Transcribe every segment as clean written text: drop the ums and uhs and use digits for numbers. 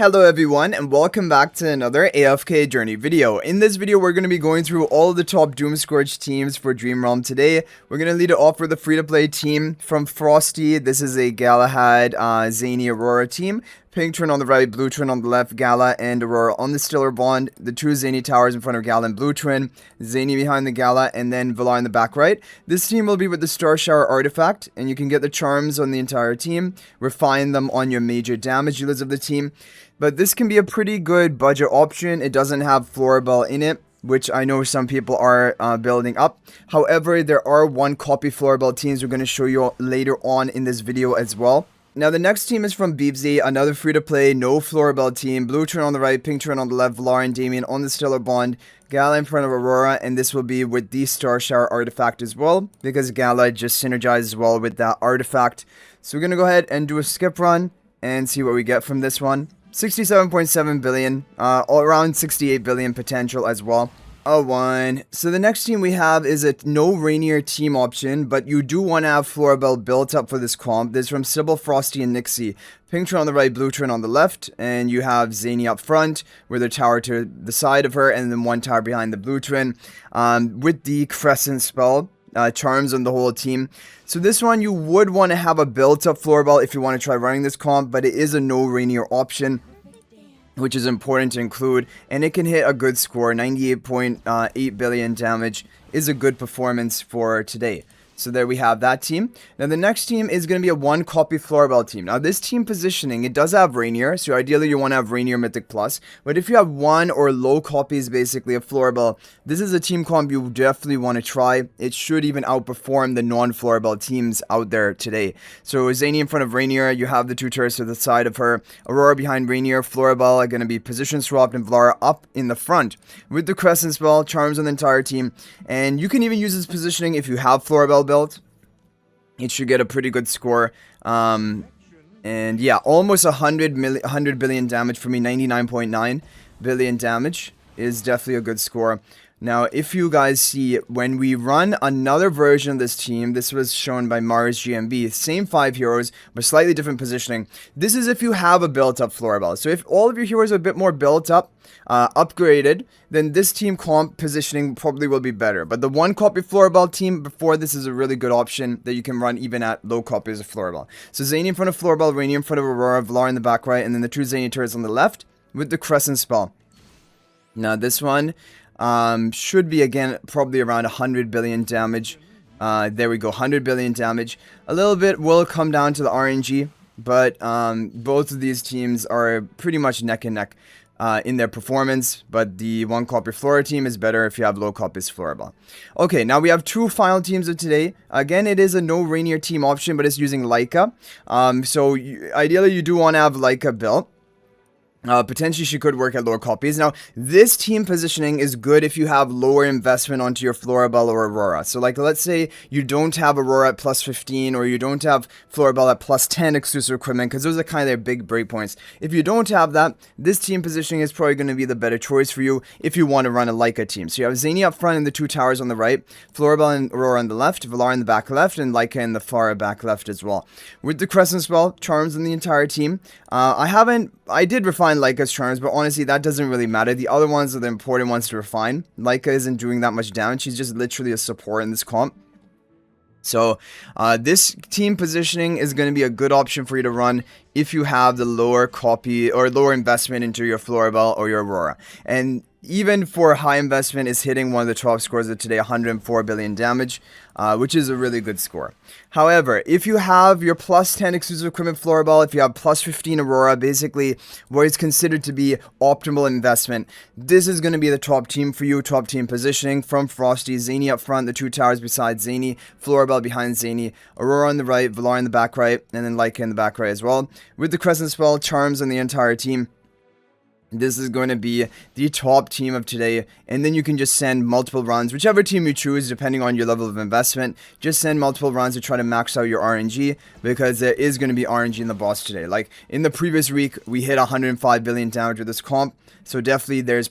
Hello everyone and welcome back to another AFK journey video. In this video we're going to be going through all of the top Doomscourge teams for Dream Realm today. We're going to lead it off with a free-to-play team from Frosty. This is a Galahad, Zanie, Aurora team. Pink Twin on the right, Blue Twin on the left, Gala and Aurora on the Stiller Bond. The two Zanie towers in front of Gala and Blue Twin. Zanie behind the Gala and then Valar in the back right. This team will be with the Star Shower artifact and you can get the charms on the entire team. Refine them on your major damage dealers of the team. But this can be a pretty good budget option. It doesn't have Florabelle in it, which I know some people are building up. However, there are one copy Florabelle teams we're going to show you later on in this video as well. Now, the next team is from Beebsy, another free-to-play, no Florabelle team. Blue Turn on the right, Pink Turn on the left, Valar and Damian on the Stellar Bond, Gala in front of Aurora, and this will be with the Star Shower artifact as well, because Gala just synergizes well with that artifact. So we're going to go ahead and do a skip run and see what we get from this one. 67.7 billion, around 68 billion potential as well. A 1. So the next team we have is a No-Reinier team option, but you do want to have Florabelle built up for this comp. This is from Sybil, Frosty, and Nixie. Pink Twin on the right, Blue Twin on the left, and you have Zanie up front with a tower to the side of her, and then one tower behind the Blue Twin, with the Crescent spell. Charms on the whole team. So this one you would want to have a built-up Florabelle if you want to try running this comp, but it is a No-Reinier option, which is important to include, and it can hit a good score. 98.8 billion damage is a good performance for today. So there we have that team. Now the next team is going to be a one copy Florabelle team. Now this team positioning, it does have Reinier, so ideally you want to have Reinier Mythic Plus. But if you have one or low copies basically of Florabelle, this is a team comp you definitely want to try. It should even outperform the non-Florabelle teams out there today. So Zanie in front of Reinier, you have the two turrets to the side of her. Aurora behind Reinier, Florabelle are going to be position swapped, and Valar up in the front. With the Crescent spell, charms on the entire team. And you can even use this positioning if you have Florabelle built. It should get a pretty good score. And yeah, almost 100 billion damage for me. 99.9 billion damage is definitely a good score. Now, if you guys see, when we run another version of this team, this was shown by Mars GMB, same 5 heroes, but slightly different positioning. This is if you have a built-up Florabelle. So if all of your heroes are a bit more built up, upgraded, then this team comp positioning probably will be better. But the one copy Florabelle team before this is a really good option that you can run even at low copies of Florabelle. So Zanie in front of Florabelle, Reinier in front of Aurora, Valar in the back right, and then the two Zanie turrets on the left with the Crescent spell. Now this one should be again probably around 100 billion damage. There we go, 100 billion damage. A little bit will come down to the RNG, but both of these teams are pretty much neck and neck in their performance, but the one copy Flora team is better if you have low copies Florabelle. Okay, now we have two final teams of today. Again, it is a No-Reinier team option, but it's using Lyca. Ideally you do want to have Lyca built. Potentially she could work at lower copies. Now, this team positioning is good if you have lower investment onto your Florabelle or Aurora. So like, let's say you don't have Aurora at plus 15 or you don't have Florabelle at plus 10 exclusive equipment, because those are kind of their big breakpoints. If you don't have that, this team positioning is probably going to be the better choice for you if you want to run a Lyca team. So you have Zanie up front and the two towers on the right, Florabelle and Aurora on the left, Valar in the back left, and Lyca in the far back left as well. With the Crescent spell, charms on the entire team. I did refine Lyca's charms, but honestly, that doesn't really matter. The other ones are the important ones to refine. Lyca isn't doing that much damage. She's just literally a support in this comp. So, this team positioning is going to be a good option for you to run if you have the lower copy or lower investment into your Florabelle or your Aurora. And even for high investment, is hitting one of the top scores of today, 104 billion damage, which is a really good score. However, if you have your plus 10 exclusive equipment Florabelle, if you have plus 15 Aurora, basically what is considered to be optimal investment, this is going to be the top team for you, top team positioning from Frosty. Zanie up front, the two towers beside Zanie, Florabelle behind Zanie, Aurora on the right, Valar in the back right, and then Lyca in the back right as well. With the Crescent spell, charms on the entire team. This is going to be the top team of today, and then you can just send multiple runs, whichever team you choose, depending on your level of investment. Just send multiple runs to try to max out your RNG, because there is going to be RNG in the boss today. Like in the previous week, we hit 105 billion damage with this comp, so definitely there's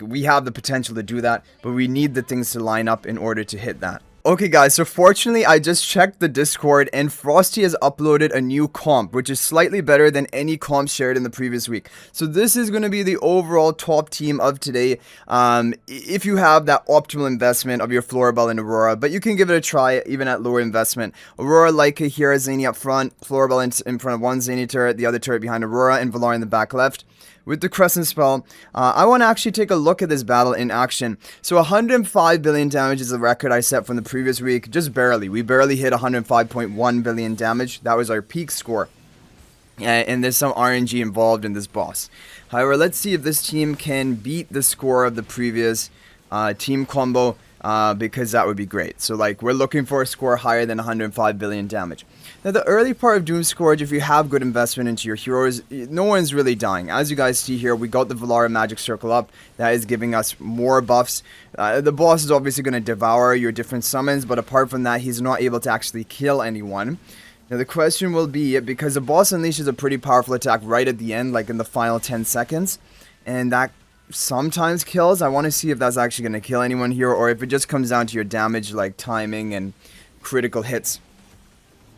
we have the potential to do that, but we need the things to line up in order to hit that. Okay guys, so fortunately I just checked the Discord and Frosty has uploaded a new comp, which is slightly better than any comp shared in the previous week. So this is going to be the overall top team of today, if you have that optimal investment of your Florabelle and Aurora, but you can give it a try even at lower investment. Aurora, Lyca here, Zanie up front, Florabelle in front of one Zanie turret, the other turret behind Aurora, and Valar in the back left. With the Crescent spell, I want to actually take a look at this battle in action. So 105 billion damage is the record I set from the previous week, just barely. We barely hit 105.1 billion damage. That was our peak score. And there's some RNG involved in this boss. However, let's see if this team can beat the score of the previous team combo, because that would be great. So like, we're looking for a score higher than 105 billion damage. Now the early part of Doomscourge, if you have good investment into your heroes, no one's really dying. As you guys see here, we got the Valar magic circle up. That is giving us more buffs. The boss is obviously going to devour your different summons, but apart from that, he's not able to actually kill anyone. Now the question will be, because the boss unleashes a pretty powerful attack right at the end, like in the final 10 seconds, and that sometimes kills. I want to see if that's actually going to kill anyone here, or if it just comes down to your damage, like timing and critical hits,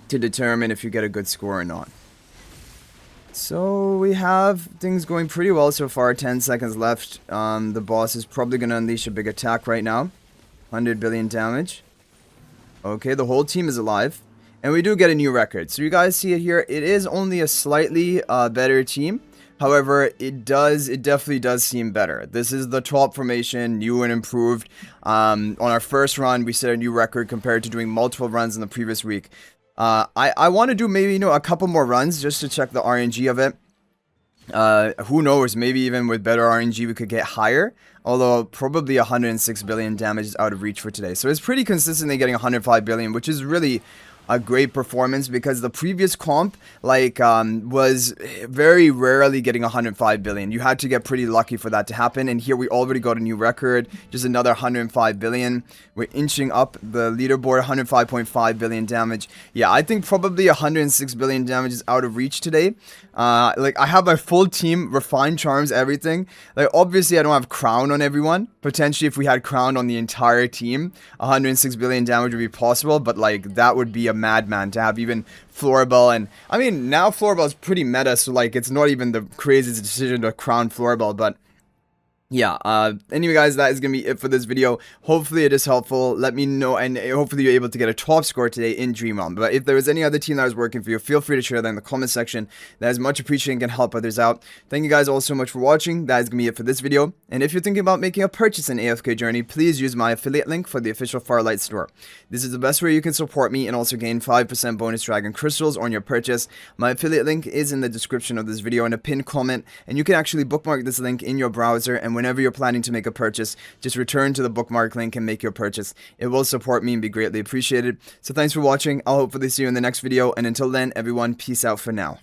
to determine if you get a good score or not. So we have things going pretty well so far. 10 seconds left. The boss is probably going to unleash a big attack right now. 100 billion damage. Okay, the whole team is alive. And we do get a new record. So you guys see it here. It is only a slightly better team. However, it definitely does seem better. This is the top formation, new and improved. On our first run, we set a new record compared to doing multiple runs in the previous week. I want to do maybe, a couple more runs just to check the RNG of it. Who knows, maybe even with better RNG we could get higher. Although probably 106 billion damage is out of reach for today. So it's pretty consistently getting 105 billion, which is really a great performance, because the previous comp was very rarely getting 105 billion. You had to get pretty lucky for that to happen, and here we already got a new record, just another 105 billion. We're inching up the leaderboard, 105.5 billion damage. Yeah, I think probably 106 billion damage is out of reach today. Like, I have my full team, refined charms, everything. Like, obviously I don't have crown on everyone. Potentially if we had crown on the entire team, 106 billion damage would be possible, but like, that would be a madman to have even Florabelle. And I mean, now Florabelle is pretty meta, so like, it's not even the craziest decision to crown Florabelle, but yeah, anyway guys, that is gonna be it for this video. Hopefully it is helpful. Let me know, and hopefully you're able to get a top score today in Dream Realm. But if there was any other team that was working for you, feel free to share that in the comment section. That is much appreciated and can help others out. Thank you guys all so much for watching. That is gonna be it for this video. And if you're thinking about making a purchase in AFK Journey, please use my affiliate link for the official Farlight store. This is the best way you can support me and also gain 5% bonus dragon crystals on your purchase. My affiliate link is in the description of this video in a pinned comment, and you can actually bookmark this link in your browser, and whenever you're planning to make a purchase, just return to the bookmark link and make your purchase. It will support me and be greatly appreciated. So thanks for watching. I'll hopefully see you in the next video, and until then, everyone, peace out for now.